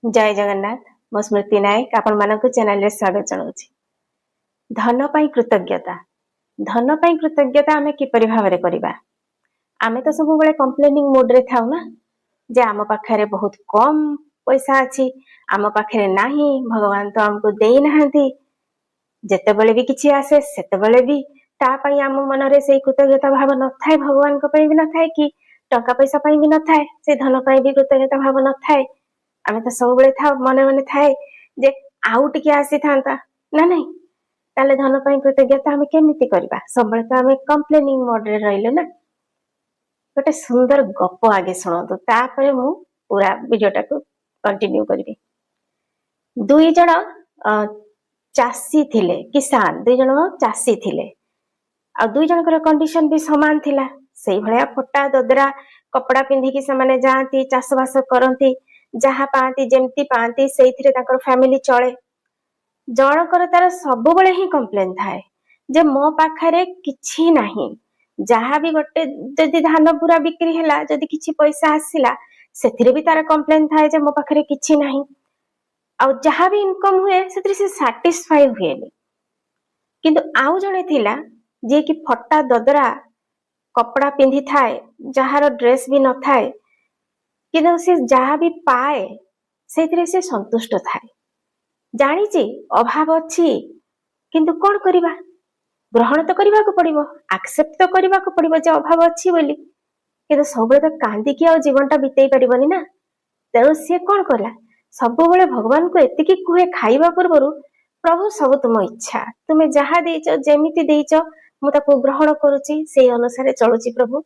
जय जगन्नाथ मो स्मृति नायक आपण मानक चैनल रे स्वागत जनाउछि। धन पाई कृतज्ञता धन पाई कृतज्ञता आमे किपरि भाबरे करिबा। आमे तो सब बेले कंप्लेनिंग मोड रे थाउ ना जे आम पाखरे बहुत कम पैसा अछि, आम पाखरे नाही, भगवान तो हमको देई नाहंती। जेते बेले भी किछि आसे सेते बेले भी ता पाई आम मन रे सेई कृतज्ञता भाव न थाए, भगवान को पाई भी न थाए कि टंका पैसा पाई भी न थाए, से धन पाई भी कृतज्ञता भाव न थाए। आमे तो सब बेले था मने मने थाए जे आउ टिके आसी थांता ना नहीं, ताले धन पाई कृतज्ञता आमे केमिति करबा। सब बेले तो आमे कंप्लेनिंग मोड रे रहिलो ना। गोटे सुंदर गप आगे सुनतु, तापरे मु पूरा वीडियोटा को कंटिन्यू करबी। दुई जण चासी थिले, किसान दुई जण चासी थिले आ दुई जनकर कंडीशन भी समान थिला। सेई भलिया फटा ददरा कपड़ा पिंधिकी से माने जांती, चाष बास करंती, जहा पाती जेमती पाती सेइथिरे ताकर फैमिली चले। जनकर तार सब बेले ही कंप्लेन थाए जे मो पाखरे किछि नाही, जहा भी गोटे जदि धान पूरा बिक्री हैला, जदि किछि पैसा आसिला सेथिरे भी तार कंप्लेन थाए जे मो पाखरे किछि नाही। आ जहा भी इनकम हुए सेथिरे से सैटिस्फाई हुएनी। किंतु आउ जणे थिला जे कि फटा ददरा कपड़ा पिंधि थाए, जहार ड्रेस भी न थाए, किंतु से जहा भी पाए सेथिरे से संतुष्ट थाए। जानिछि अभाव अछि किंतु कोन करिबा, ग्रहण तो करबा को पड़िबो, एक्सेप्ट तो करबा को पड़िबो जे अभाव अछि बोली। किंतु सब बेले तो कांदी कि आ जीवनटा बितेई परिबोनी ना। तेणु से कोन करला, सब बेले भगवान को एतिकी कुहे खाइबा पूर्वरु, प्रभु सब तुम इच्छा, तुमे जहा देइचो जेमिति देइचो मु ताको ग्रहण करूची, से अनुसार चलुची प्रभु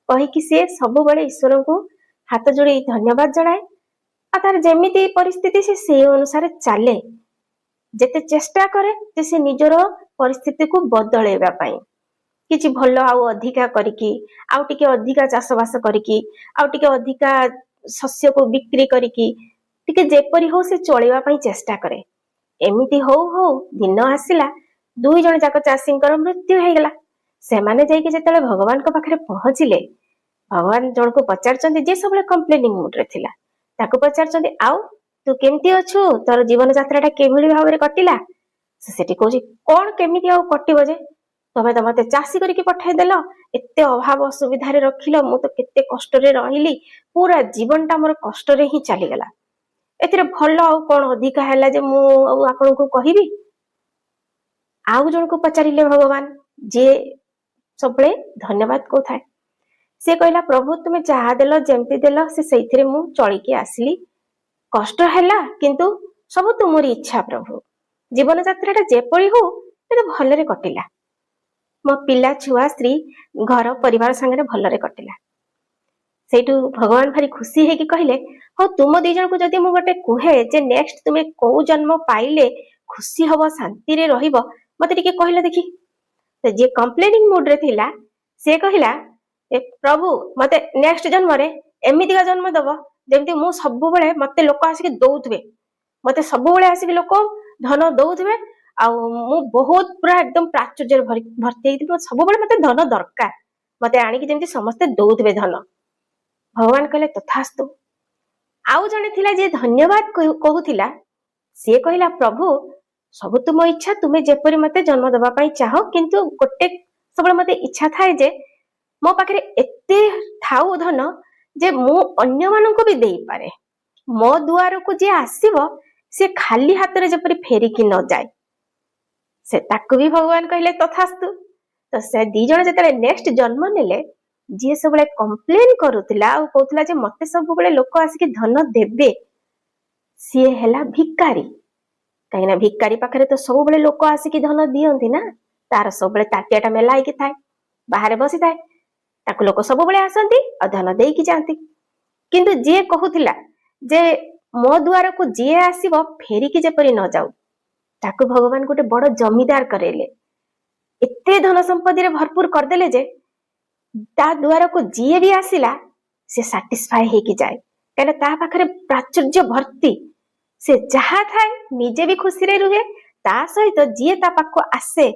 कहि कि से सब बेले ईश्वर को हाथ जोड़ी धन्यवाद जणाए। आ तार जेमिति परिस्थिति से अनुसार चले, जेते चेष्टा करे जे से निजर परिस्थिति को बदलेबा पई, किछि भल आउ अधिका करिकी, आउ टिके अधिका चाष बास करिकी, आउ टिके अधिका शस्य को बिक्री करिकी, टिके जेपरि हो से चलेबा पई चेष्टा करे। एमिति हो हो दिन आसिला, दुई जण जाक चाषींकर मृत्यु हेगला। सेमाने जाइके जेतेले भगवान को पाखरे पहुंचिले, भगवान जण को पचारचंदी जे सबले कंप्लेनिंग मूड रे थिला, ताको पचारचंदी आउ तू केमती अछु, तोर जीवन यात्राटा केभली भाबरे कटिला। से सेठी कहूची कोन केमिति आउ कटिबो जे, तमे तो मते चासी करिके पठाई देलो, एते अभाव असुविधा रे रखिलो, मु तो केते कष्ट रे रहिली, पूरा जीवनटा मोर कष्ट रे ही चली गला। एथिरे भल आउ कोन अधिका हैला जे मु आपन को कहिबी। आउ जण को पचारिले भगवान, जे सबले धन्यवाद को थाए, से कहला प्रभु तुमे जहा देलो जेमती देलो से सेइथिरे मु चलिके आसिली, कष्ट हैला किंतु सब तुमरी इच्छा प्रभु, जीवन यात्राटा जेपरि हो ते भलरे कटिला, मो पिला छुआ स्त्री घर परिवार संगे भलरे कटिला। सेठू भगवान भारी खुशी है कि कहले हो तुम दी जन को जदि मु गोटे कुहे जे नेक्स्ट तुमे को जन्म पाइले खुशी हबो शांति रे रहिबो, मते टिके कहले देखि। तो जे कंप्लेनिंग मूड रे थिला से कहला ए प्रभु मते नेक्स्ट जन्म रे एमिति का जन्म दबो जेमति मु सब बेले मते लोक आसी दउथबे, मते सब बेले आसी लोक धन दउथबे, आ मु बहुत पूरा एकदम प्राचुर्य भर्ती हेतिबो, सब बेले मते धन दरकार, मते आनी कि जेमति समस्त दउथबे धन। भगवान कहले तथास्तु। आउ जने थिला जे धन्यवाद कहूथिला, से कहला प्रभु सब तुम इच्छा, तुमे जेपरि मते जन्म दबा पई चाहो, किंतु गोटे सबले मते इच्छा थाए जे मो पाखरे एते थाउ धन जे मु अन्य माननको भी देई पारे, मो दुआर को जे आसीबो से खाली हाथ रे जेपरि फेरी कि न जाय। से ताकु भी भगवान कहले तथास्तु। तो से दी जण जेतले नेक्स्ट जन्म नेले, जी सब कंप्लेन करूला आ कहूला जे मते सब बेले लोक आसिक धन देबे, सी हैला भिकारी। कहीं भिकारी पाखरे तो सब बेले लोक आसिक धन दियंती ना, तार सब बेले ताटियाटा मेला होइकी थाए, बाहर बसी थाए, ताकु लोक सब बेले आसंती आ धन देइकी जांती। किंतु जे कहूला जे मो द्वार को जे आसीबो फेरिकी जेपरि न जाऊ, ताकु भगवान गोटे बड़ जमीदार करेले, एते धन संपत्ति रे भरपूर करदेले जे ता द्वार को जी भी आसिला से सैटिस्फाई हेकी जाए, कहले ता पाखरे प्राचुर्य भर्ती, से जहा थाए निजे भी खुशी रे रुहे, ता सहित जी ता पाखो आसे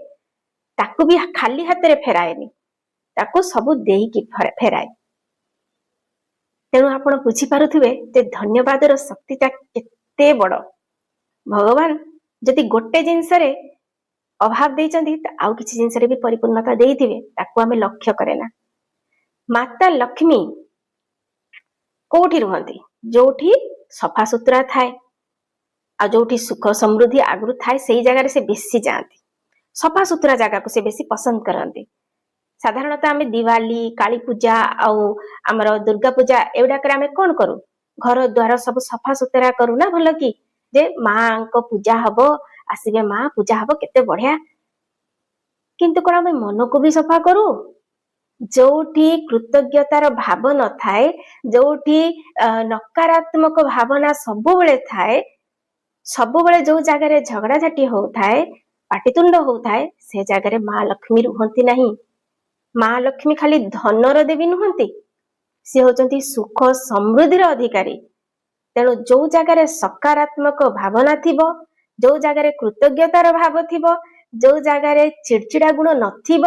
ताकू भी खाली हाथ रे फेराएनी, ताकू सब देईकी फेराए। तेणु आपण बुझी पारुथिबे जे धन्यवादर शक्तिटा କେତେ ବଡ଼। ଭଗବାନ ଯଦି ଗୋଟେ ଜିନିଷରେ ଅଭାବ ଦେଇଛନ୍ତି ଆଉ କିଛି ଜିନିଷରେ ବି ପରିପୂର୍ଣ୍ଣତା ଦେଇଥିବେ, ତାକୁ ଆମେ ଲକ୍ଷ୍ୟ କରେ ନା। ମାତା ଲକ୍ଷ୍ମୀ କୋଉଠି ରୁହନ୍ତି? ଯୋଉଠି ସଫାସୁତୁରା ଥାଏ ଆଉ ଯୋଉଠି ସୁଖ ସମୃଦ୍ଧି ଆଗରୁ ଥାଏ ସେଇ ଜାଗାରେ ସେ ବେଶୀ ଯାଆନ୍ତି। ସଫାସୁତୁରା ଜାଗାକୁ ସେ ବେଶୀ ପସନ୍ଦ କରନ୍ତି। ସାଧାରଣତଃ ଆମେ ଦିୱାଲି, କାଳୀ ପୂଜା ଆଉ ଆମର ଦୁର୍ଗା ପୂଜା ଏଗୁଡାକରେ ଆମେ କଣ କରୁ? ଘର ଦ୍ୱାର ସବୁ ସଫାସୁତୁରା କରୁ ନା, ଭଲ କି ଯେ ମାଙ୍କ ପୂଜା ହବ, ଆସିବେ ମା, ପୂଜା ହବ, କେତେ ବଢିଆ। କିନ୍ତୁ କଣ ଆମେ ମନକୁ ବି ସଫା କରୁ? ଯୋଉଠି କୃତଜ୍ଞତାର ଭାବ ନଥାଏ, ଯୋଉଠି ନକାରାତ୍ମକ ଭାବନା ସବୁବେଳେ ଥାଏ, ସବୁବେଳେ ଯୋଉ ଜାଗାରେ ଝଗଡାଝାଟି ହଉଥାଏ, ପାଟିତୁଣ୍ଡ ହଉଥାଏ, ସେ ଜାଗାରେ ମା ଲକ୍ଷ୍ମୀ ରୁହନ୍ତି ନାହିଁ। ମା ଲକ୍ଷ୍ମୀ ଖାଲି ଧନର ଦେବୀ ନୁହନ୍ତି, ସେ ହଉଛନ୍ତି ସୁଖ ସମୃଦ୍ଧିର ଅଧିକାରୀ। ତେଣୁ ଯୋଉ ଜାଗାରେ ସକାରାତ୍ମକ ଭାବନା ଥିବ, ଯୋଉ ଜାଗାରେ କୃତଜ୍ଞତାର ଭାବ ଥିବ, ଯୋଉ ଜାଗାରେ ଚିଡଚିଡା ଗୁଣ ନଥିବ,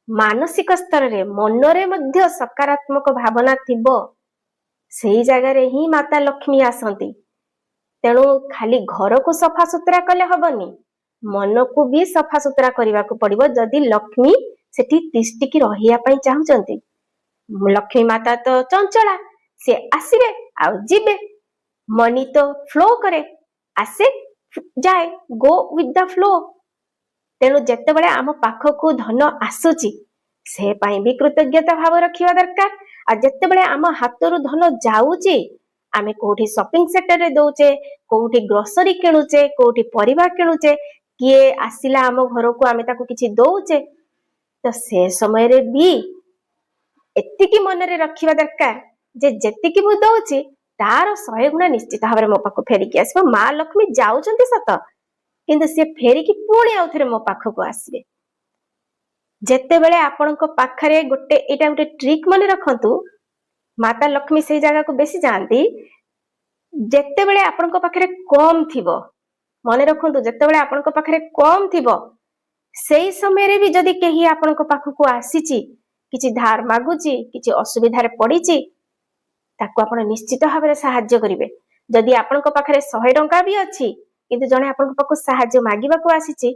ମାନସିକ ସ୍ତରରେ ମନରେ ମଧ୍ୟ ସକାରାତ୍ମକ ଭାବନା ଥିବ, ସେଇ ଜାଗାରେ ହିଁ ମାତା ଲକ୍ଷ୍ମୀ ଆସନ୍ତି। ତେଣୁ ଖାଲି ଘରକୁ ସଫାସୁତୁରା କଲେ ହବନି, ମନକୁ ବି ସଫାସୁତୁରା କରିବାକୁ ପଡିବ ଯଦି ଲକ୍ଷ୍ମୀ ସେଠି ତିଷ୍ଠିକି ରହିବା ପାଇଁ ଚାହୁଁଛନ୍ତି। ଲକ୍ଷ୍ମୀ ମାତା ତ ଚଞ୍ଚଳା, ସେ ଆସିବେ ଆଉ ଯିବେ। ମନି ତ ଫ୍ଲୋ କରେ, ଆସେ ଯାଏ, ଗୋ ୱିଥ ଦ ଫ୍ଲୋ। ତେଣୁ ଯେତେବେଳେ ଆମ ପାଖକୁ ଧନ ଆସୁଛି ସେ ପାଇଁ ବି କୃତଜ୍ଞତା ଭାବ ରଖିବା ଦରକାର। ଆଉ ଯେତେବେଳେ ଆମ ହାତରୁ ଧନ ଯାଉଛି, ଆମେ କୋଉଠି ସପିଂ ସେଣ୍ଟରରେ ଦଉଛେ, କୋଉଠି ଗ୍ରୋସରୀ କିଣୁଛେ, କୋଉଠି ପରିବା କିଣୁଛେ, କିଏ ଆସିଲା ଆମ ଘରକୁ ଆମେ ତାକୁ କିଛି ଦଉଛେ, ତ ସେ ସମୟରେ ବି ଏତିକି ମନରେ ରଖିବା ଦରକାର ଯେ ଯେତିକି ମୁଁ ଦଉଛି ତାର 100 ଗୁଣା ନିଶ୍ଚିତ ଭାବରେ ମୋ ପାଖକୁ ଫେରିକି ଆସିବ। ମା ଲକ୍ଷ୍ମୀ ଯାଉଛନ୍ତି ସତ, କିନ୍ତୁ ସେ ଫେରିକି ପୁଣି ଆଉ ଥରେ ମୋ ପାଖକୁ ଆସିବେ। ଯେତେବେଳେ ଆପଣଙ୍କ ପାଖରେ ଏଇଟା ଗୋଟେ ଟ୍ରିକ୍ ମନେ ରଖନ୍ତୁ, ମାତା ଲକ୍ଷ୍ମୀ ସେଇ ଜାଗାକୁ ବେଶୀ ଯାଆନ୍ତି ଯେତେବେଳେ ଆପଣଙ୍କ ପାଖରେ କମ ଥିବ। ମନେ ରଖନ୍ତୁ, ଯେତେବେଳେ ଆପଣଙ୍କ ପାଖରେ କମ ଥିବ ସେଇ ସମୟରେ ବି ଯଦି କେହି ଆପଣଙ୍କ ପାଖକୁ ଆସିଛି, କିଛି ଧାର ମାଗୁଛି, କିଛି ଅସୁବିଧାରେ ପଡିଛି, ତାକୁ ଆପଣ ନିଶ୍ଚିତ ଭାବରେ ସାହାଯ୍ୟ କରିବେ। ଯଦି ଆପଣଙ୍କ ପାଖରେ 100 ଟଙ୍କା ବି ଅଛି କିନ୍ତୁ ଜଣେ ଆପଣଙ୍କ ପାଖକୁ ସାହାଯ୍ୟ ମାଗିବାକୁ ଆସିଛି,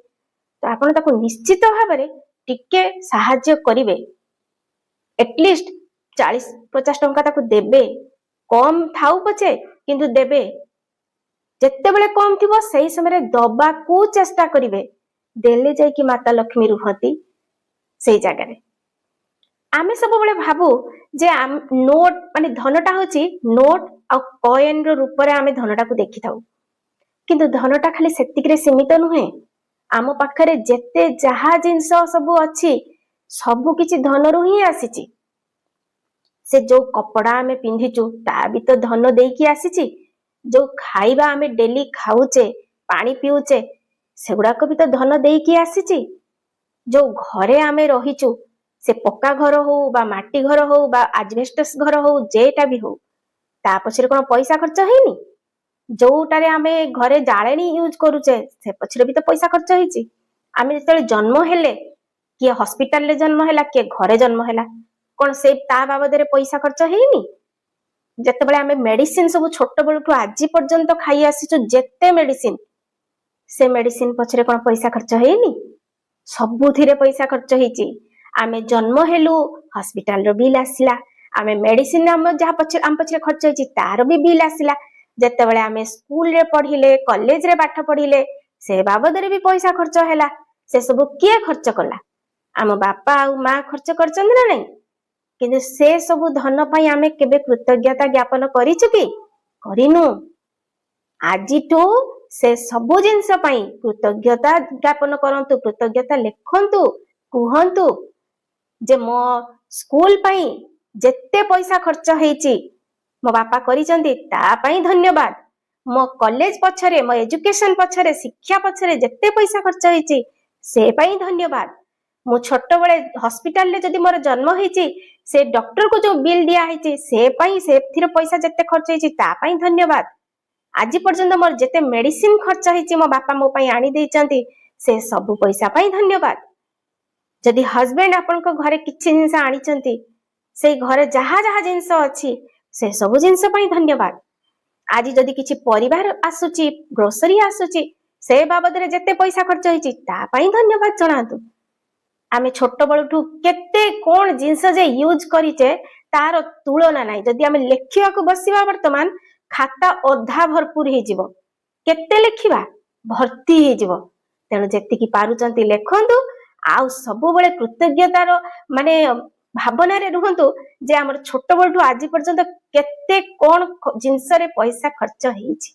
ତ ଆପଣ ତାକୁ ନିଶ୍ଚିତ ଭାବରେ ଟିକେ ସାହାଯ୍ୟ କରିବେ। ଏଟଲିଷ୍ଟ 40-50 ଟଙ୍କା ତାକୁ ଦେବେ, କମ ଥାଉ ପଛେ କିନ୍ତୁ ଦେବେ। ଯେତେବେଳେ କମ ଥିବ ସେଇ ସମୟରେ ଦବାକୁ ଚେଷ୍ଟା କରିବେ, ଦେଲେ ଯାଇକି ମାତା ଲକ୍ଷ୍ମୀ ରୁହନ୍ତି ସେଇ ଜାଗାରେ। ଆମେ ସବୁବେଳେ ଭାବୁ ଯେ ନୋଟ ମାନେ ଧନଟା ହଉଛି ନୋଟ ଆଉ କଏନ ର ରୂପରେ ଆମେ ଧନଟାକୁ ଦେଖିଥାଉ, କିନ୍ତୁ ଧନଟା ଖାଲି ସେତିକିରେ ସୀମିତ ନୁହେଁ। ଆମ ପାଖରେ ଯେତେ ଯାହା ଜିନିଷ ସବୁ ଅଛି ସବୁ କିଛି ଧନରୁ ହିଁ ଆସିଛି। ସେ ଯୋଉ କପଡା ଆମେ ପିନ୍ଧିଛୁ ତା ବି ତ ଧନ ଦେଇକି ଆସିଛି, ଯୋଉ ଖାଇବା ଆମେ ଡେଲି ଖାଉଛେ, ପାଣି ପିଉଛେ, ସେଗୁଡାକ ବି ତ ଧନ ଦେଇକି ଆସିଛି। ଯୋଉ ଘରେ ଆମେ ରହିଛୁ, ସେ ପକ୍କା ଘର ହଉ ବା ମାଟି ଘର ହଉ ବା ଆଜବେଷ୍ଟସ୍ ଘର ହଉ, ଯେଟା ବି ହଉ, ତା ପଛରେ କଣ ପଇସା ଖର୍ଚ୍ଚ ହେଇନି? ଯୋଉଟାରେ ଆମେ ଘରେ ଜାଳେଣୀ ୟୁଜ କରୁଛେ ସେ ପଛରେ ବି ତ ପଇସା ଖର୍ଚ୍ଚ ହେଇଛି। ଆମେ ଯେତେବେଳେ ଜନ୍ମ ହେଲେ, କିଏ ହସ୍ପିଟାଲରେ ଜନ୍ମ ହେଲା, କିଏ ଘରେ ଜନ୍ମ ହେଲା, କଣ ସେ ତା ବାବଦରେ ପଇସା ଖର୍ଚ୍ଚ ହେଇନି? ଯେତେବେଳେ ଆମେ ମେଡିସିନ ସବୁ ଛୋଟ ବେଳଠୁ ଆଜି ପର୍ଯ୍ୟନ୍ତ ଖାଇ ଆସିଛୁ, ଯେତେ ମେଡିସିନ, ସେ ମେଡିସିନ ପଛରେ କଣ ପଇସା ଖର୍ଚ୍ଚ ହେଇନି? ସବୁଥିରେ ପଇସା ଖର୍ଚ୍ଚ ହେଇଛି। ଆମେ ଜନ୍ମ ହେଲୁ, ହସ୍ପିଟାଲର ବିଲ୍ ଆସିଲା, ଆମେ ମେଡିସିନ ଆମ ପଛରେ ଖର୍ଚ୍ଚ ହେଇଛି ତାର ବି ବିଲ୍ ଆସିଲା। ଯେତେବେଳେ ଆମେ ସ୍କୁଲରେ ପଢିଲେ, କଲେଜରେ ପାଠ ପଢିଲେ, ସେ ବାବଦରେ ବି ପଇସା ଖର୍ଚ୍ଚ ହେଲା। ସେ ସବୁ କିଏ ଖର୍ଚ୍ଚ କଲା? ଆମ ବାପା ଆଉ ମା ଖର୍ଚ୍ଚ କରିଛନ୍ତି ନା ନାଇଁ? କିନ୍ତୁ ସେ ସବୁ ଧନ ପାଇଁ ଆମେ କେବେ କୃତଜ୍ଞତା ଜ୍ଞାପନ କରିଛୁ କି? କରିନୁ। ଆଜିଠୁ ସେ ସବୁ ଜିନିଷ ପାଇଁ କୃତଜ୍ଞତା ଜ୍ଞାପନ କରନ୍ତୁ, କୃତଜ୍ଞତା ଲେଖନ୍ତୁ, କୁହନ୍ତୁ ଯେ ମୋ ସ୍କୁଲ ପାଇଁ ଯେତେ ପଇସା ଖର୍ଚ୍ଚ ହେଇଛି ମୋ ବାପା କରିଛନ୍ତି, ତା ପାଇଁ ଧନ୍ୟବାଦ। ମୋ କଲେଜ ପଛରେ, ମୋ ଏଜୁକେସନ ପଛରେ, ଶିକ୍ଷା ପଛରେ ଯେତେ ପଇସା ଖର୍ଚ୍ଚ ହେଇଛି ସେ ପାଇଁ ଧନ୍ୟବାଦ। ମୁଁ ଛୋଟବେଳେ ହସ୍ପିଟାଲରେ ଯଦି ମୋର ଜନ୍ମ ହେଇଛି, ସେ ଡକ୍ଟରକୁ ଯୋଉ ବିଲ୍ ଦିଆ ହେଇଛି ସେ ପାଇଁ, ସେଥିରେ ପଇସା ଯେତେ ଖର୍ଚ୍ଚ ହେଇଛି ତା ପାଇଁ ଧନ୍ୟବାଦ। ଆଜି ପର୍ଯ୍ୟନ୍ତ ମୋର ଯେତେ ମେଡିସିନ ଖର୍ଚ୍ଚ ହେଇଛି ମୋ ବାପା ମୋ ପାଇଁ ଆଣି ଦେଇଛନ୍ତି, ସେ ସବୁ ପଇସା ପାଇଁ ଧନ୍ୟବାଦ। ଯଦି ହଜବେଣ୍ଡ ଆପଣଙ୍କ ଘରେ କିଛି ଜିନିଷ ଆଣିଛନ୍ତି, ସେଇ ଘରେ ଯାହା ଯାହା ଜିନିଷ ଅଛି ସେ ସବୁ ଜିନିଷ ପାଇଁ ଧନ୍ୟବାଦ। आज जदि किछि परिवार आसुची ग्रोसरी आसुची से बाबद रे जेते पैसा खर्च होईची ता पई धन्यवाद जणातु। आमे छोट बळठू केते कोन जिंस जे यूज करिचे तार तुलना नाही। जदि आमे लेखिया को बसिबा वर्तमान खाता अधा भरपूर हे जिवो, केते लेखिबा भर्ती हे जिवो। तेणु जेति की पारुचंती लेखंतु आउ सबु बेले कृतज्ञतार माने भावना रे रुहंतु जे हमर छोट बळठू आज पर्यंत केते कोन जिंस रे पैसा खर्च हेछि।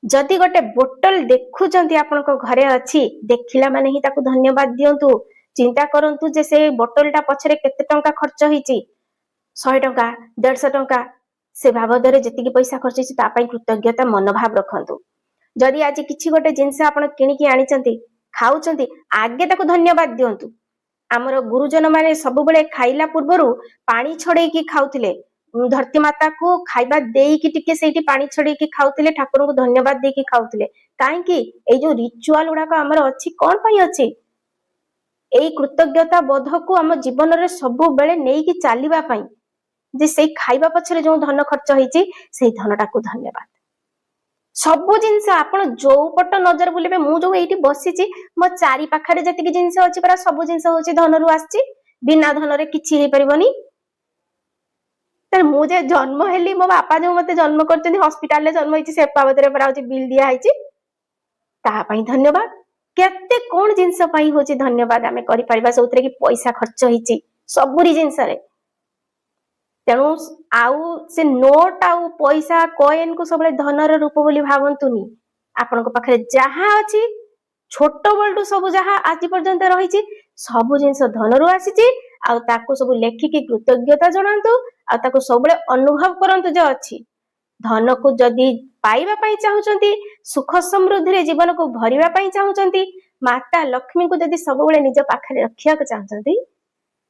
जदि गोटे बोतल देखुचंती आपनको घरे अछि देखिला माने ही ताकू धन्यवाद दियंतु। चिंता करंतु जे से बोतलटा पछरे केते टंका खर्च हेछि, 100 टंका 150 टंका से बाबदरे जेतिकी पैसा खर्च हेछि ता पई कृतज्ञता मनोभाव रखंतु। जदि आज किछि गोटे जिंस आपण किनिकी आनिचंती खाउचंती आगे ताकू धन्यवाद दियंतु। आमर गुरुजन माने सब बेले खाइला पूर्वरु पानी छड़ेकी की खाउथिले, धरती माता को खाइबा देईकी टिके सेठी पानी छड़ेकी की खाउथिले, ठाकुर को धन्यवाद देकी खाउथिले। काहे कि ए जो रिचुअल उडा को हमर अछि कोन पई अछि एई कृतज्ञता बोध को हम जीवन रे सब बेले नेकी चालिबा पई जे सेई खाइबा पछरे जो धन खर्च होईची सेई धनटा को धन्यवाद। सबु जिंस आपण जो पट नजर बुलिबे मु जो एठी बसिची मो चारि पाखरे जतिकी जिंस अछि परा सबु जिंस होची धनरु आछि, बिना धनरे किछि हे परिबनी। तर मु जे जन्म हेली मो बापा जो मते जन्म करचंदी हॉस्पिटल ले जन्म होईची से बाबदरे परा होची बिल दिया आइची ता पई धन्यवाद। केते कोन जिंस पई होची धन्यवाद आमे करि परिबा सौतरे की पैसा खर्च होईची सबुरी जिंस रे। तेणु आउ से नोट आउ पैसा कॉइन को सबले धनर रूप बोली भावंतुनी। आपनको पाखरे जहा अछि छोट बळटू सब जहा आज पर्यंत रहिची सब जिंस धनरु आसीची आउ ताको सब लेखिकी कृतज्ञता जणांतु आ ताको सबले अनुभव करंतु जे अछि। धन को जदि पाइबा पई चाहुचंती, सुख समृद्धि रे जीवन को भरिबा पई चाहुचंती, माता लक्ष्मी को जदि सब बेले निज पाखरे रखिया को चाहुचंती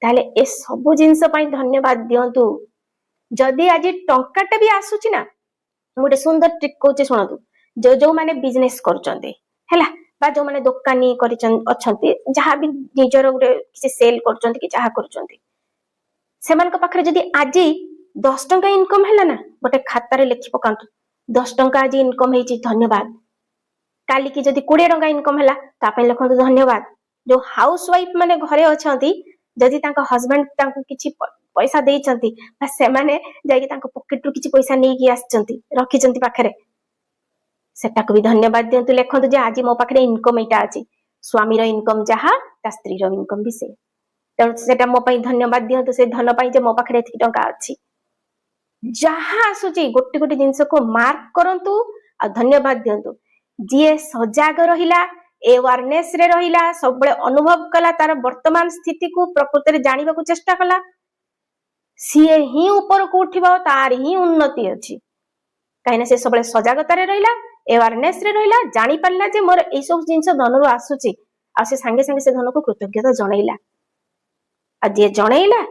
ताले ए सब जिंस पई धन्यवाद दियंतु। जदि आज टंकाटा भी आसुची ना गोटे सुंदर ट्रिक कहूचे शुणतु। जो जो माने बिजनेस करचंती हैला बा जो माने दुकानी करिचन अछंती जहा भी निजर गोटे किसी सेल करचंती कि जहा करचंती सेमान को पाखरे जदि आजी 10 टंका इनकम हैला ना गोटे खाता रे लिखि पकांतु 10 टंका आज इनकम हेची धन्यवाद। काली की जदि 20 टंका इनकम हैला ता पई लिखंतु धन्यवाद। जो हाउस वाइफ माने घरे अछंती जदि तांका हस्बैंड तांको किछि पैसा देइचंती बा से माने जाई तांको पॉकेट रु किछि पैसा नेकी आछंती रखिचंती पाखरे सेटा को भी धन्यवाद दियंतु। लेखंतु जे आज मो पाखरे इनकम एटा अछि, स्वामी रो इनकम जहा ता स्त्री रो इनकम भी से। तेणु सेटा मो पई धन्यवाद दियंतु से धन पई जे मो पाखरे एथि टंका अछि। जहा आसुची गोटे गोटे जिंस को मार्क करंतु आ धन्यवाद दियंतु। जे सजाग रहिला अवेयरनेस रे रहिला सब बळे अनुभव कला तार वर्तमान स्थिति को प्रकृति रे जानिबा को चेष्टा कला सीए ही ऊपर को उठिबो तार ही उन्नति अछि। काइना से सब बळे सजागता रे रहिला अवेयरनेस रे रहिला जानि पारला जे मोर ए सब जिंस धनरु आसुची आ से संगे संगे से धन को कृतज्ञता जणैला आ जे जणैला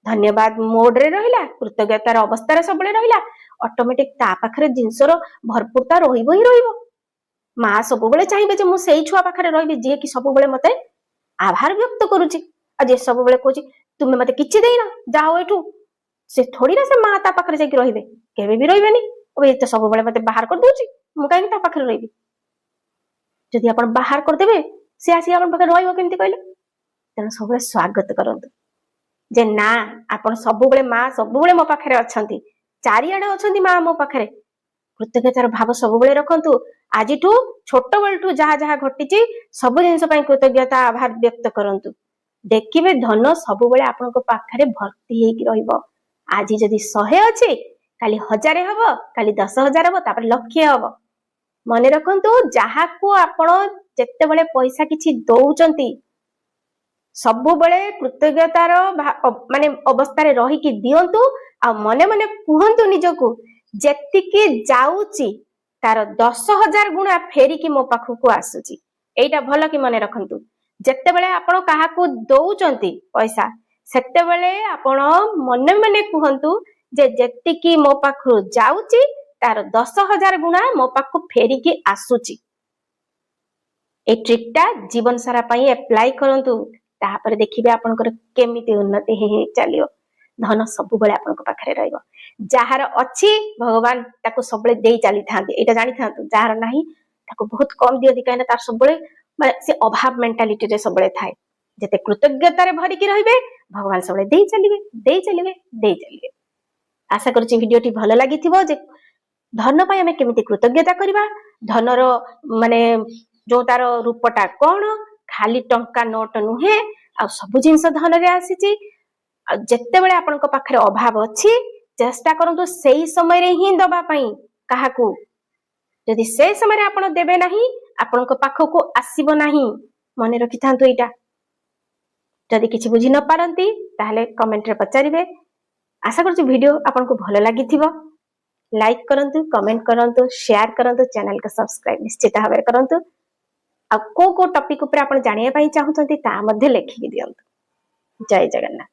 धन्यवाद मोड रे रहिला कृतज्ञतार अवस्था रे सब बळे रहिला ऑटोमेटिक ता पाखरे जिंसरो भरपूरता रहिबो ही रहिबो। मां सब बळे चाहिबे जे मु सेई छुआ पाखरे रहिबे जे कि सब बळे मते आभार व्यक्त करूची आ जे सब बळे कोची तुमे मते किछि देइना जाओ एठू से थोड़ी ना से मां ता पाखरे जाकी रहिबे केबे भी रहिबेनी ओबे त सब बळे मते बाहर कर दोची मु काहे ता पाखरे रहिबे। जदि आपण बाहर कर देबे से आसी आपण पाखरे रहिबो केमति कहले। तेन सब बळे स्वागत करंतु जे ना आपण सब बळे मां सब बळे मो पाखरे अछंती चारियाडे अछंती मां मो पाखरे कृतज्ञतार भाव सब बळे रखंतु। आजिठू छोट बळठू जहा जहा घटिची सब जिंस पई कृतज्ञता आभार व्यक्त करंतु। देखिबे धन सब बळे आपनको पाखरे भर्ती हेकी रहिबो। आज जदि 100 अछि काली 1000 हबो काली 10,000 हबो तापर लक्ष्य हबो। मने रखंतु जहा को आपण जत्ते बळे पैसा किछि दउचंती सब बळे कृतज्ञतार माने अवस्था रे रही कि दियंतु आ मने मने कुहंतु निजको जेतिकी जाउची तार 10,000 गुणा फेरी की मो पाखु को आसुची। एटा भलो कि मने रखंतु जत्ते बळे आपण काहा को दउचंती पैसा सेते बळे आपण मने मने कुहंतु जे जेतिकी मो पाखु जाउची तार 10,000 गुणा मो पाखु फेरी की आसुची। ए ट्रिकटा जीवन सारा पई अप्लाई करंतु तापर देखिबे आपनकर केमिति उन्नति हे चलियो। धन सबुबले आपन पाखरे रहइबो जार अछि भगवान ताको सबले देई चली थांती एटा जानि थांतु जार नाही ताको बहुत कम दियदि काहे तार सबले माने से अभाव मेंटालिटी रे सबले थाए जते कृतज्ञता रे भरि कि रहिबे भगवान सबले देई चलिबे देई चलिबे देई चलिबे आशा करछि भिडियोटी भलो लागिथिबो जे धन पाई हमें केमिति कृतज्ञता करिबा धनर माने जो तार रूपटा कोन खाली टंका नोट नुहे आ सब जिंस धन रे आसीची जेते बेले आपन को पाखरे अभाव अछि चेष्टा करंतु सेही समय रे ही दबा पई काहाकू यदि से समय रे आपन देबे नाही आपन को पाखो को आसीबो नाही मने रखि थांतु एटा जदि किछि बुझी न पारंती ताहले कमेंट रे पचारिबे आशा करछि वीडियो आपन को भलो लागिथिबो लाइक करंतु कमेंट करंतु शेयर करंतु चैनल को सब्सक्राइब निश्चित भाबे करंतु आ को टॉपिक ऊपर आपन जानिया पई चाहुचंती ता मध्ये लेखि दियंतु जय जगन्नाथ।